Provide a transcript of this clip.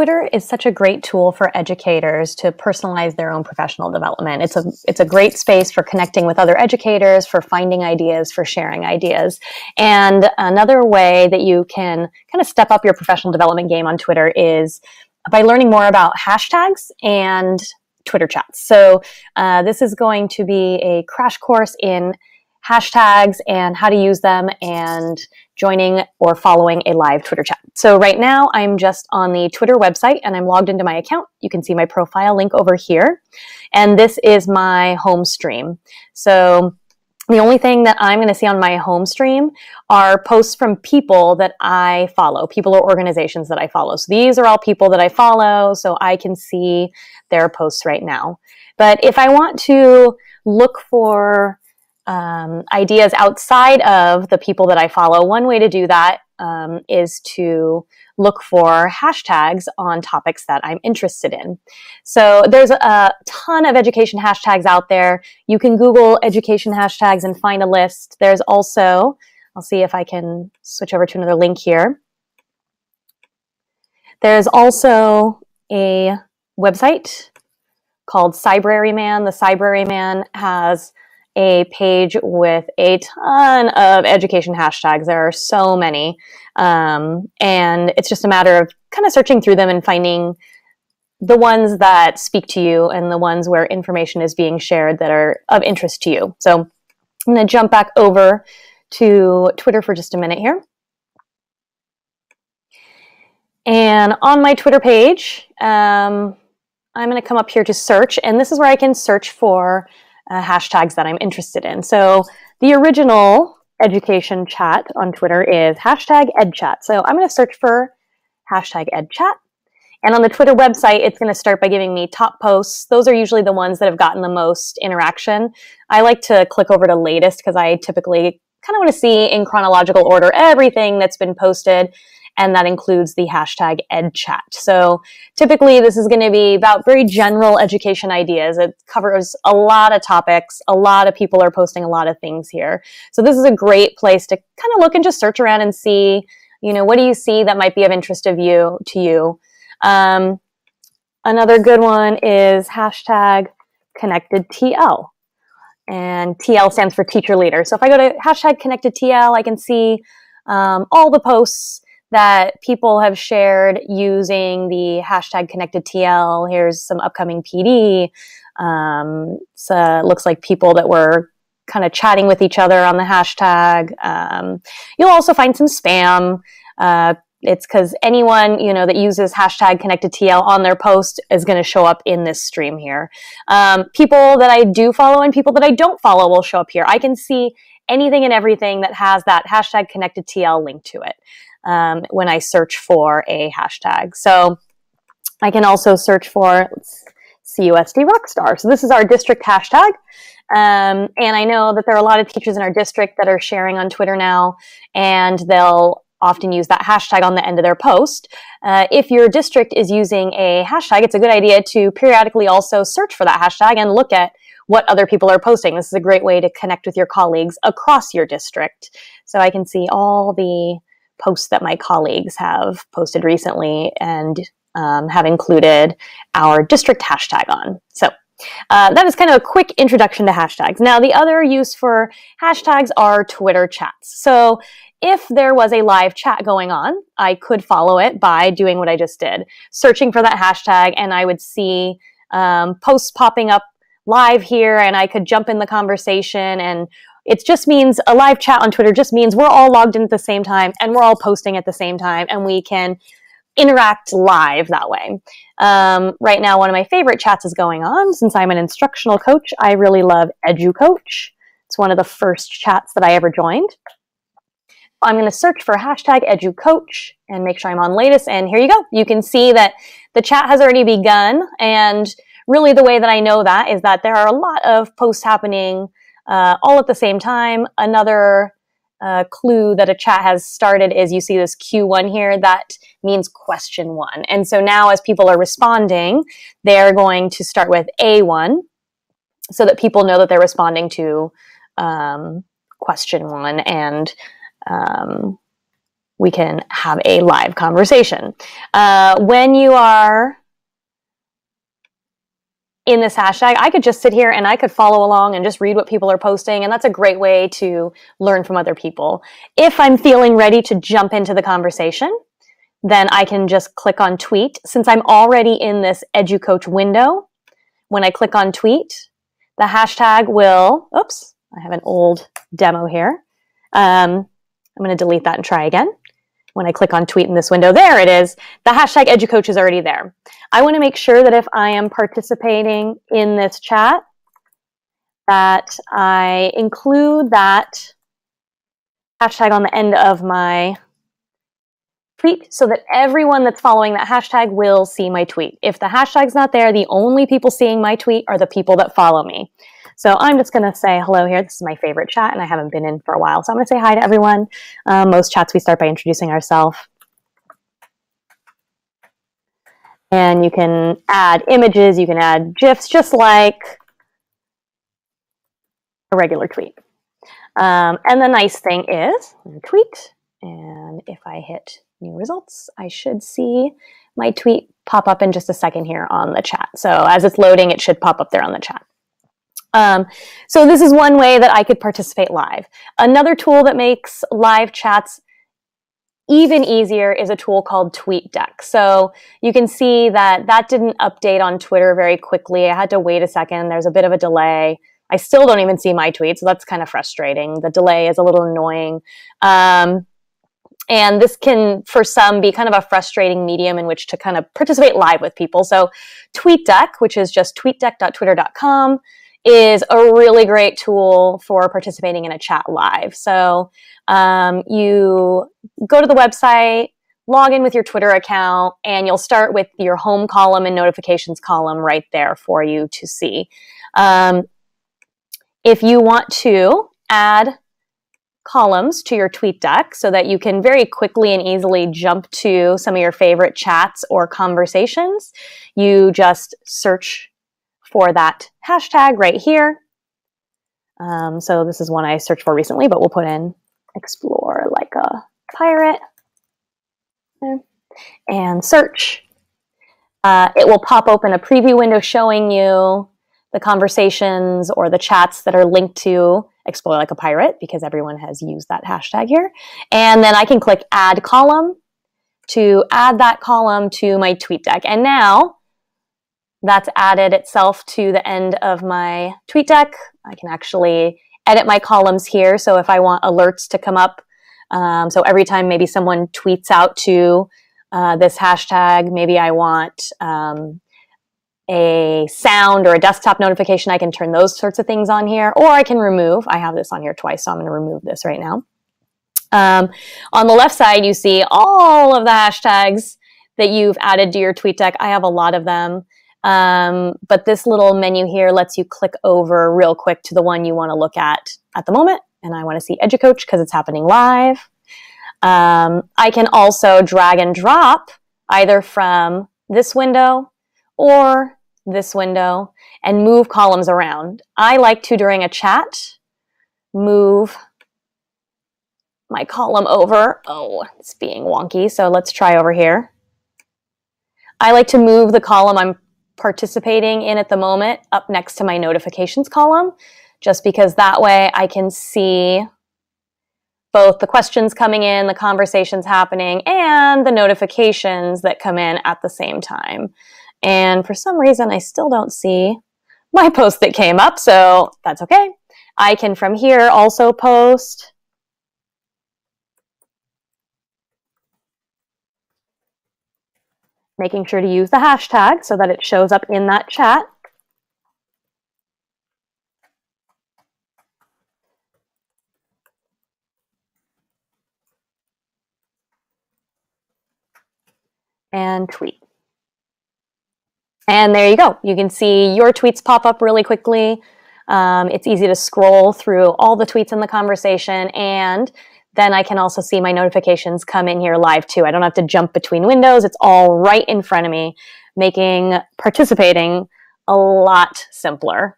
Twitter is such a great tool for educators to personalize their own professional development. It's a great space for connecting with other educators, for finding ideas, for sharing ideas. And another way that you can kind of step up your professional development game on Twitter is by learning more about hashtags and Twitter chats. So this is going to be a crash course in hashtags and how to use them and joining or following a live Twitter chat. So right now I'm just on the Twitter website and I'm logged into my account. You can see my profile link over here. And this is my home stream. So the only thing that I'm going to see on my home stream are posts from people that I follow, people or organizations that I follow. So these are all people that I follow, so I can see their posts right now. But if I want to look for ideas outside of the people that I follow, one way to do that is to look for hashtags on topics that I'm interested in. So there's a ton of education hashtags out there. You can Google education hashtags and find a list. There's also, I'll see if I can switch over to another link here. There's also a website called Cybraryman. The Cybraryman has a page with a ton of education hashtags. There are so many. And it's just a matter of kind of searching through them and finding the ones that speak to you and the ones where information is being shared that are of interest to you. So I'm going to jump back over to Twitter for just a minute here. And on my Twitter page, I'm going to come up here to search, and this is where I can search for hashtags that I'm interested in. So the original education chat on Twitter is hashtag EdChat. So I'm going to search for hashtag EdChat. And on the Twitter website, it's going to start by giving me top posts. Those are usually the ones that have gotten the most interaction. I like to click over to latest because I typically kind of want to see in chronological order everything that's been posted. And that includes the hashtag EdChat. So typically this is going to be about very general education ideas. It covers a lot of topics. A lot of people are posting a lot of things here. So this is a great place to kind of look and just search around and see, you know, what do you see that might be of interest to you. Another good one is hashtag ConnectedTL. And TL stands for teacher leader. So if I go to hashtag ConnectedTL, I can see all the posts that people have shared using the hashtag ConnectedTL. Here's some upcoming PD. So it looks like people that were kind of chatting with each other on the hashtag. You'll also find some spam. It's because anyone, you know, that uses hashtag ConnectedTL on their post is going to show up in this stream here. People that I do follow and people that I don't follow will show up here. I can see anything and everything that has that hashtag ConnectedTL link to it when I search for a hashtag. So I can also search for CUSD Rockstar. So this is our district hashtag. And I know that there are a lot of teachers in our district that are sharing on Twitter now, and they'll often use that hashtag on the end of their post. If your district is using a hashtag, it's a good idea to periodically also search for that hashtag and look at what other people are posting. This is a great way to connect with your colleagues across your district. So I can see all the posts that my colleagues have posted recently and have included our district hashtag on. So that is kind of a quick introduction to hashtags. Now, the other use for hashtags are Twitter chats. So if there was a live chat going on, I could follow it by doing what I just did, searching for that hashtag, and I would see posts popping up live here, and I could jump in the conversation. And it just means a live chat on Twitter just means we're all logged in at the same time and we're all posting at the same time, and we can interact live that way. Right now, one of my favorite chats is going on. Since I'm an instructional coach, I really love EduCoach. It's one of the first chats that I ever joined. I'm going to search for hashtag EduCoach and make sure I'm on latest. And here you go. You can see that the chat has already begun. And really the way that I know that is that there are a lot of posts happening all at the same time. Another clue that a chat has started is you see this Q1 here. That means question one. And so now as people are responding, they're going to start with A1 so that people know that they're responding to question one. And we can have a live conversation. When you are in this hashtag, I could just sit here and I could follow along and just read what people are posting, and that's a great way to learn from other people. If I'm feeling ready to jump into the conversation, then I can just click on tweet. Since I'm already in this EduCoach window, when I click on tweet, the hashtag will, oops, I have an old demo here. I'm going to delete that and try again. When I click on tweet in this window, there it is. The hashtag EduCoach is already there. I want to make sure that if I am participating in this chat, that I include that hashtag on the end of my tweet so that everyone that's following that hashtag will see my tweet. If the hashtag's not there, the only people seeing my tweet are the people that follow me. So I'm just going to say hello here. This is my favorite chat, and I haven't been in for a while. So I'm going to say hi to everyone. Most chats we start by introducing ourselves. And you can add images, you can add GIFs, just like a regular tweet. And the nice thing is, I'm going to tweet, and if I hit new results, I should see my tweet pop up in just a second here on the chat. So as it's loading, it should pop up there on the chat. So this is one way that I could participate live. Another tool that makes live chats even easier is a tool called Tweetdeck. So you can see that that didn't update on Twitter very quickly. I had to wait a second. There's a bit of a delay. I still don't even see my tweet, so that's kind of frustrating. The delay is a little annoying. And this can, for some, be kind of a frustrating medium in which to kind of participate live with people. So Tweetdeck, which is just tweetdeck.twitter.com, is a really great tool for participating in a chat live. So you go to the website, log in with your Twitter account, and you'll start with your home column and notifications column right there for you to see. If you want to add columns to your Tweetdeck so that you can very quickly and easily jump to some of your favorite chats or conversations, you just search for that hashtag right here. So this is one I searched for recently, but we'll put in explore like a pirate and search. It will pop open a preview window showing you the conversations or the chats that are linked to explore like a pirate, because everyone has used that hashtag here. And then I can click add column to add that column to my Tweetdeck. And now that's added itself to the end of my Tweetdeck. I can actually edit my columns here. So if I want alerts to come up, so every time maybe someone tweets out to this hashtag, maybe I want a sound or a desktop notification, I can turn those sorts of things on here, or I can remove. I have this on here twice, so I'm going to remove this right now. On the left side, you see all of the hashtags that you've added to your Tweetdeck. I have a lot of them. But this little menu here lets you click over real quick to the one you want to look at the moment. And I want to see EduCoach because it's happening live. I can also drag and drop either from this window or this window and move columns around. I like to, during a chat, move my column over. Oh, it's being wonky. So let's try over here. I like to move the column I'm participating in at the moment up next to my notifications column, just because that way I can see both the questions coming in, the conversations happening, and the notifications that come in at the same time. And for some reason, I still don't see my post that came up, so that's okay. I can from here also post. Making sure to use the hashtag so that it shows up in that chat. And tweet. And there you go. You can see your tweets pop up really quickly. It's easy to scroll through all the tweets in the conversation, and then I can also see my notifications come in here live too. I don't have to jump between windows. It's all right in front of me, making participating a lot simpler.